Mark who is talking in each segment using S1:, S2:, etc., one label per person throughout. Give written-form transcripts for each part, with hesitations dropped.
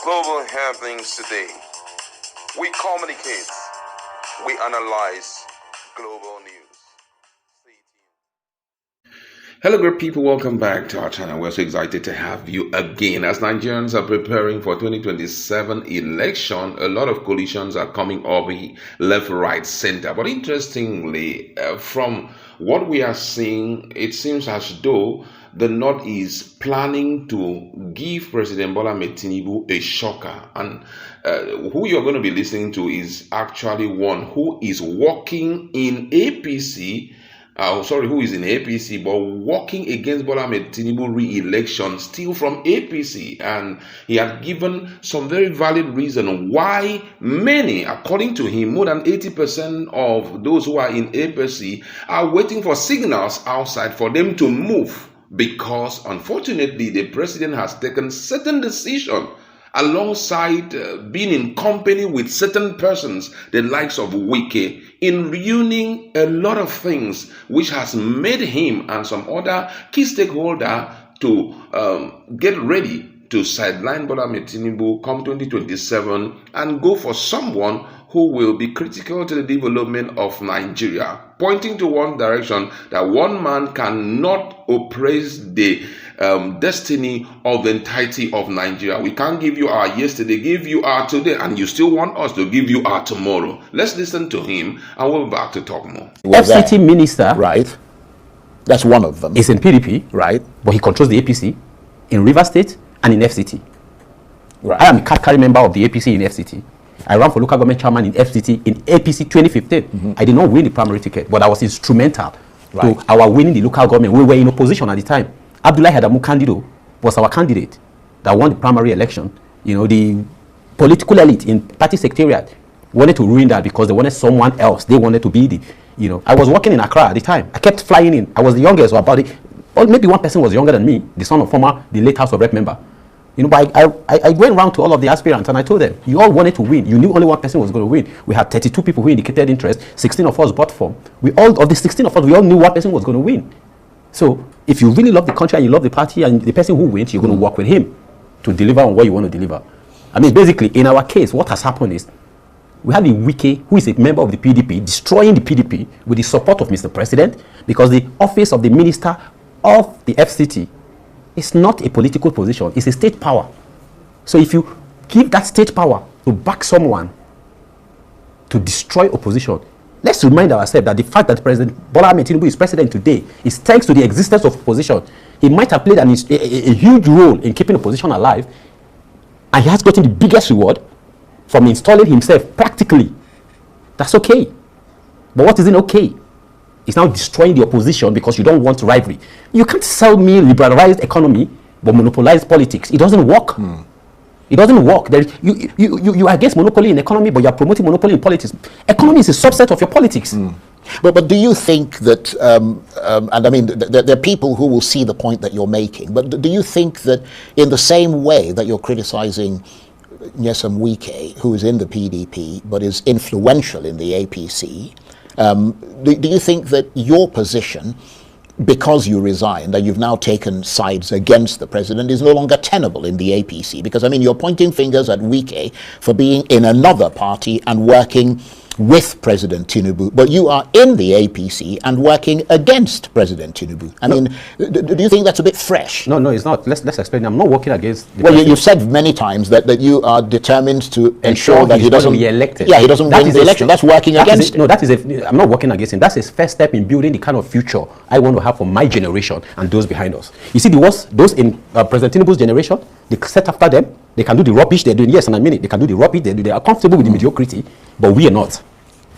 S1: global happenings today. We communicate, we analyze global news. Hello, great people. Welcome back to our channel. We're so excited to have you again. As Nigerians are preparing for 2027 election, a lot of coalitions are coming up left, right, center. But interestingly, from what we are seeing, it seems as though the North is planning to give President Bola Ahmed Tinubu a shocker. And who you're going to be listening to is actually one who is working in APC, who is in APC, but working against Bola Ahmed Tinubu re-election, still from APC. And he had given some very valid reason why many, according to him, more than 80% of those who are in APC are waiting for signals outside for them to move. Because unfortunately, the president has taken certain decisions alongside being in company with certain persons, the likes of Wike, in ruining a lot of things, which has made him and some other key stakeholder to get ready to sideline Bola Ahmed Tinubu come 2027 and go for someone who will be critical to the development of Nigeria, pointing to one direction, that one man cannot oppress the destiny of the entirety of Nigeria. We can't give you our yesterday, give you our today, and you still want us to give you our tomorrow. Let's listen to him, and we'll be back to talk more.
S2: FCT minister,
S3: right? That's one of them.
S2: Is in PDP,
S3: right?
S2: But he controls the APC in Rivers State and in FCT.
S3: Right.
S2: I am a card-carrying member of the APC in FCT. I ran for local government chairman in FCT in APC 2015. I did not win the primary ticket, but I was instrumental to our winning the local government. We were in opposition at the time. Abdullahi Adamu Candido was our candidate that won the primary election. You know, the political elite in party secretariat wanted to ruin that because they wanted someone else. They wanted to be the, I was working in Accra at the time. I kept flying in. I was the youngest, so about it. Or maybe one person was younger than me, the son of the late House of Rep member. But I went around to all of the aspirants and I told them, you all wanted to win. You knew only one person was going to win. We had 32 people who indicated interest. 16 of us bought form. Of the 16 of us, we all knew one person was going to win. So if you really love the country and you love the party and the person who wins, you're going to work with him to deliver on what you want to deliver. I mean, basically, in our case, what has happened is we have a Wike, who is a member of the PDP, destroying the PDP with the support of Mr. President, because the office of the minister of the FCT it's not a political position, it's a state power. So if you give that state power to back someone to destroy opposition, let's remind ourselves that the fact that President Bola Ahmed Tinubu is president today is thanks to the existence of opposition. He might have played a huge role in keeping opposition alive, and he has gotten the biggest reward from installing himself practically. That's okay. But what isn't okay? It's now destroying the opposition because you don't want rivalry. You can't sell me liberalized economy but monopolize politics. It doesn't work. It doesn't work. You are against monopoly in economy, but you are promoting monopoly in politics. Economy is a subset of your politics.
S3: But do you think that, and I mean, there are people who will see the point that you're making, but do you think that in the same way that you're criticizing Nyesom Wike, who is in the PDP but is influential in the APC, do you think that your position, because you resigned and you've now taken sides against the president, is no longer tenable in the APC? Because, I mean, you're pointing fingers at Wike for being in another party and working with President Tinubu, but you are in the APC and working against President Tinubu. I mean, do you think that's a bit fresh?
S2: No, it's not. Let's explain. I'm not working against the
S3: president. You've said many times that you are determined to ensure that he doesn't
S2: be elected.
S3: Yeah, he doesn't win the election. That's working against him.
S2: No, I'm not working against him. That's his first step in building the kind of future I want to have for my generation and those behind us. You see, those in President Tinubu's generation, they set after them. They can do the rubbish they're doing. Yes, and I mean it. They can do the rubbish they are comfortable with the mediocrity, but we are not.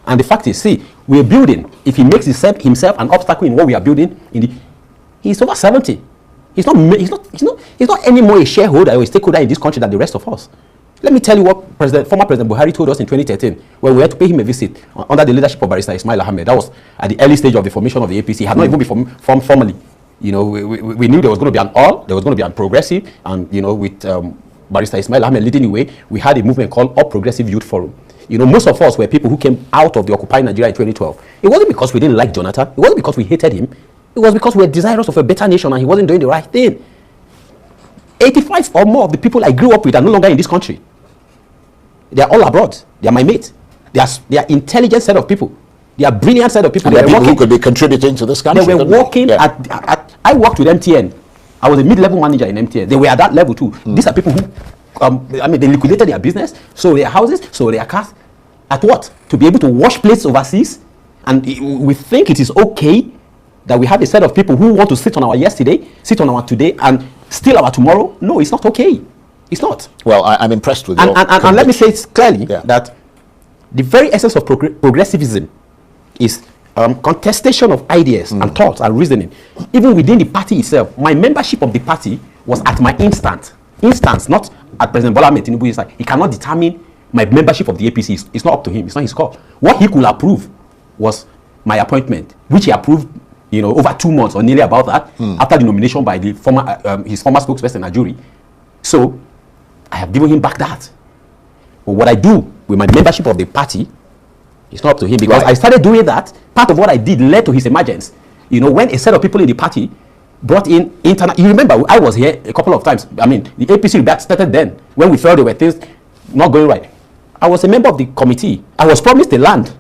S2: And the fact is, see, we are building. If he makes himself an obstacle in what we are building, he's over 70. He's not any more a shareholder or a stakeholder in this country than the rest of us. Let me tell you what former President Buhari told us in 2013 when we had to pay him a visit under the leadership of Barrister Ismail Ahmed. That was at the early stage of the formation of the APC. It had not even been formed formally. We knew there was going to be an all, there was going to be an progressive, and with Barrister Ismail Ahmed leading the way, we had a movement called All Progressive Youth Forum. Most of us were people who came out of the occupied Nigeria in 2012. It wasn't because we didn't like Jonathan. It wasn't because we hated him. It was because we were desirous of a better nation and he wasn't doing the right thing. 85 or more of the people I grew up with are no longer in this country. They are all abroad. They are my mates. They are intelligent set of people. They are brilliant set of people.
S3: And
S2: they are
S3: people
S2: working,
S3: who could be contributing to this country.
S2: they were working I worked with MTN. I was a mid-level manager in MTN. They were at that level too. These are people who, they liquidated their business, sold their houses, sold their cars. At what? To be able to wash plates overseas. And we think it is okay that we have a set of people who want to sit on our yesterday, sit on our today, and steal our tomorrow. No, it's not okay. It's not.
S3: Well, I'm impressed with your
S2: and let me say it clearly that the very essence of progressivism is contestation of ideas and thoughts and reasoning. Even within the party itself, my membership of the party was at my instance, not at President Bola Ahmed Tinubu's side. He cannot determine my membership of the APC. It's not up to him. It's not his call. What he could approve was my appointment, which he approved, over 2 months or nearly about that, after the nomination by the his former spokesperson, Ajuri. So I have given him back that. But what I do with my membership of the party, it's not up to him, because I started doing that. Part of what I did led to his emergence. When a set of people in the party brought in internal. You remember, I was here a couple of times. I mean, the APC rebate started then, when we felt there were things not going right. I was a member of the committee. I was promised the land.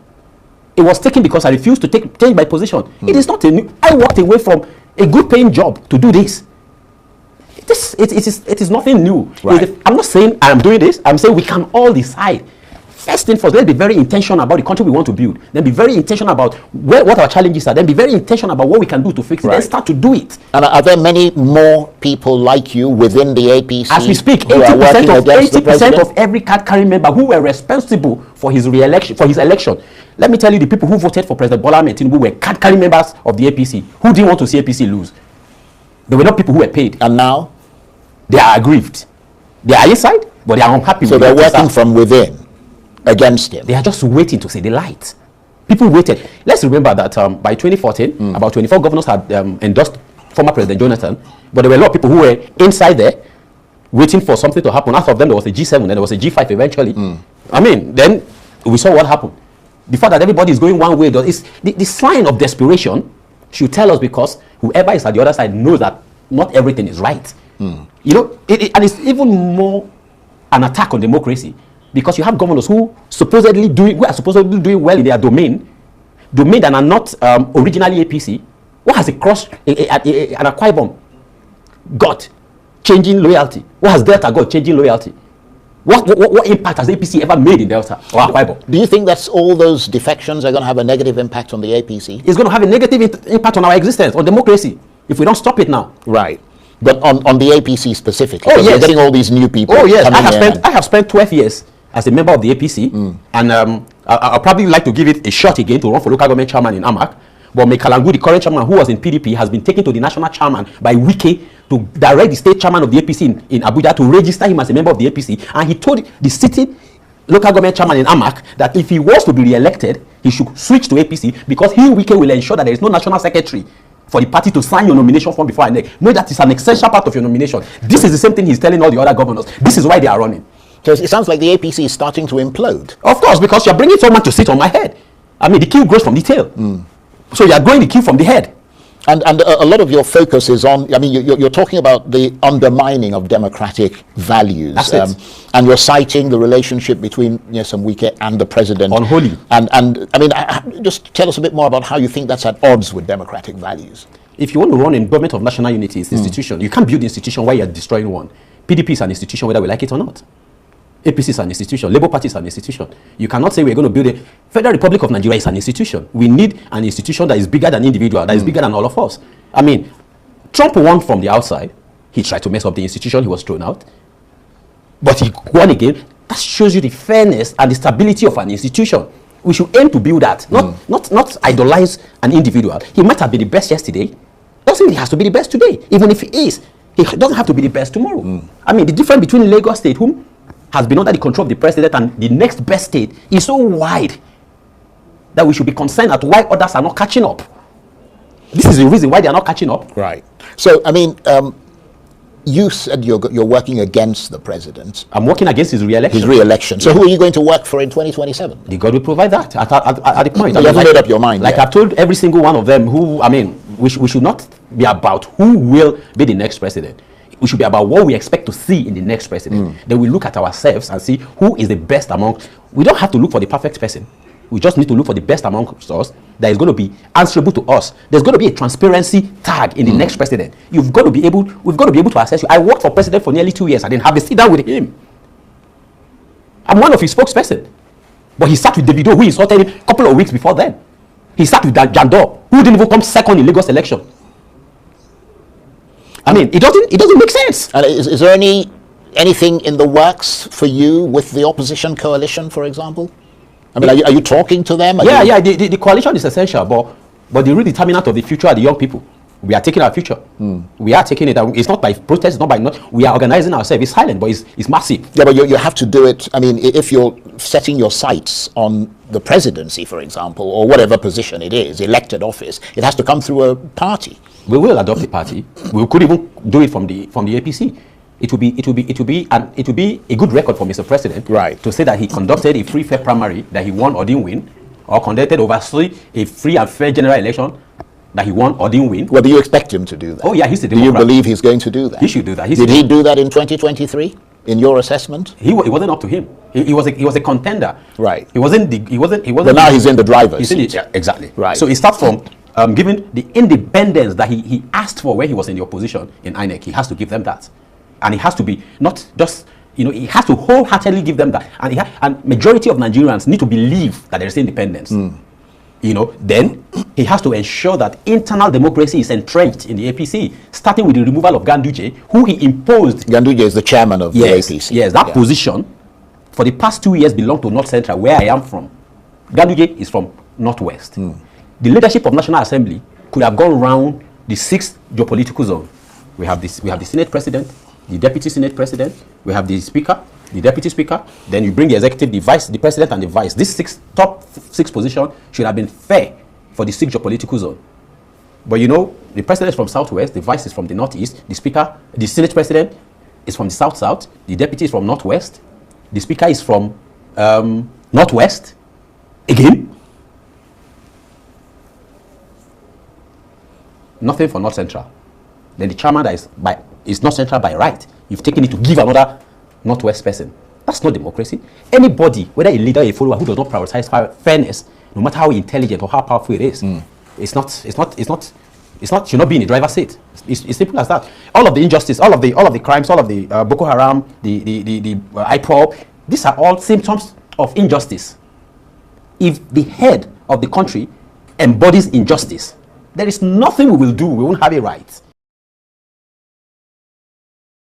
S2: It was taken because I refused to change my position. It is not I walked away from a good paying job to do this. It is nothing new.
S3: Right.
S2: I'm not saying I am doing this. I'm saying we can all decide. First thing first, let's be very intentional about the country we want to build. Then be very intentional about what our challenges are. Then be very intentional about what we can do to fix it. Then start to do it.
S3: And are there many more people like you within the APC?
S2: As we speak, 80% of every card-carrying member who were responsible for his election. Let me tell you, the people who voted for President Bola Ahmed Tinubu were card-carrying members of the APC who didn't want to see APC lose. They were not people who were paid.
S3: And now?
S2: They are aggrieved. They are inside, but they are unhappy.
S3: So they're working from within against him.
S2: They are just waiting to see the light. People waited. Let's remember that by 2014, about 24 governors had endorsed former President Jonathan, but there were a lot of people who were inside there waiting for something to happen. Out of them, there was a G7, and there was a G5 eventually. Then we saw what happened. The fact that everybody is going one way, the sign of desperation should tell us, because whoever is at the other side knows that not everything is right. And it's even more an attack on democracy, because you have governors who are supposedly doing well in their domain that are not originally APC. What has an Akwa Ibom got changing loyalty? What has Delta got changing loyalty? What impact has APC ever made in Delta or Akwa Ibom?
S3: Do you think that's all those defections are going to have a negative impact on the APC?
S2: It's going to have a negative impact on our existence, on democracy, if we don't stop it now.
S3: Right. But on the APC specifically,
S2: yes.
S3: you're getting all these new people.
S2: Oh yes, I have spent 12 years as a member of the APC, and I'll probably like to give it a shot again to run for local government chairman in Amak. But Mekalangu, the current chairman who was in PDP, has been taken to the national chairman by Wike to direct the state chairman of the APC in Abuja to register him as a member of the APC. And he told the sitting local government chairman in Amak that if he was to be re-elected, he should switch to APC, because he, Wike, will ensure that there is no national secretary for the party to sign your nomination form before I neck. Know that it's an essential part of your nomination. This is the same thing he's telling all the other governors. This is why they are running.
S3: So it sounds like the APC is starting to implode.
S2: Of course, because you're bringing someone to sit on my head. I mean, the queue grows from the tail. So you're growing the queue from the head.
S3: And a lot of your focus is on, I mean, you're talking about the undermining of democratic values.
S2: That's it.
S3: And you're citing the relationship between Nyesom Wike and the president.
S2: Unholy.
S3: And I mean, just tell us a bit more about how you think that's at odds with democratic values.
S2: If you want to run a government of national unity, it's institution. You can't build an institution while you're destroying one. PDP is an institution whether we like it or not. APC is an institution. Labour Party is an institution. You cannot say we're going to build a Federal Republic of Nigeria is an institution. We need an institution that is bigger than individual, that is bigger than all of us. I mean, Trump won from the outside. He tried to mess up the institution. He was thrown out. But he won again. That shows you the fairness and the stability of an institution. We should aim to build that, not idolize an individual. He might have been the best yesterday. Doesn't mean he has to be the best today. Even if he is, he doesn't have to be the best tomorrow. I mean, the difference between Lagos State, whom has been under the control of the president, and the next best state is so wide that we should be concerned at why others are not catching up. This is the reason why they are not catching up.
S3: Right. So, I mean, you said you're working against the president.
S2: I'm working against his re-election.
S3: His re-election. So who are you going to work for in 2027?
S2: The God will provide that at the point.
S3: You haven't made up your mind
S2: Like
S3: yet.
S2: I've told every single one of them who, I mean, we should not be about who will be the next president. We should be about what we expect to see in the next president. Then we look at ourselves and see who is the best among. We don't have to look for the perfect person. We just need to look for the best among us that is going to be answerable to us. There's going to be a transparency tag in the next president. We've got to be able to assess you. I worked for president for nearly 2 years. I didn't have a sit down with him. I'm one of his spokesperson. But he sat with Davido, who insulted him a couple of weeks before then. He sat with Jandor, who didn't even come second in Lagos election. I mean, it doesn't make sense.
S3: And is there anything in the works for you with the opposition coalition, for example? I mean, are you talking to them?
S2: The coalition is essential, but the real determinant of the future are the young people. We are taking our future. We are taking it. It's not by protest. It's not by not. We are organizing ourselves. It's silent, but it's massive.
S3: Yeah, but you have to do it. I mean, if you're setting your sights on the presidency, for example, or whatever position it is, elected office, it has to come through a party.
S2: We will adopt a party. We could even do it from the APC. It will be a good record for Mr. President,
S3: right,
S2: to say that he conducted a free, fair primary that he won or didn't win, or conducted oversee a free and fair general election that he won or didn't win.
S3: Well, do you expect him to do that?
S2: Oh yeah, he's a
S3: Democrat. Do you believe he's going to do that?
S2: He should do that.
S3: Did he do that in 2023? In your assessment?
S2: It wasn't up to him. He was a contender.
S3: Right.
S2: He wasn't. But
S3: now he's in the driver's seat.
S2: Yeah, exactly.
S3: Right.
S2: So it starts from giving the independence that he asked for when he was in the opposition in INEC. He has to give them that, and he has to be not just. He has to wholeheartedly give them that, and majority of Nigerians need to believe that there is independence. Then he has to ensure that internal democracy is entrenched in the APC, starting with the removal of Ganduje, who he imposed.
S3: Ganduje is the chairman of the APC.
S2: Yes, that position for the past 2 years belonged to North Central, where I am from. Ganduje is from Northwest. The leadership of National Assembly could have gone round the 6th geopolitical zone. We have the Senate President, the Deputy Senate President, we have the Speaker, the Deputy Speaker, then you bring the Executive, the President and the Vice. This top six position should have been fair for the 6th geopolitical zone. But the President is from Southwest, the Vice is from the Northeast, the Speaker, the Senate President is from the South-South, the Deputy is from Northwest, the Speaker is from Northwest, again. Nothing for North Central. Then the chairman that is North Central by right. You've taken it to give another Northwest person. That's not democracy. Anybody, whether a leader or a follower, who does not prioritize fairness, no matter how intelligent or how powerful it is, should not be in the driver's seat. It's simple as that. All of the injustice, all of the crimes, all of the Boko Haram, the IPOB, these are all symptoms of injustice. If the head of the country embodies injustice, there is nothing we will do. We won't have a right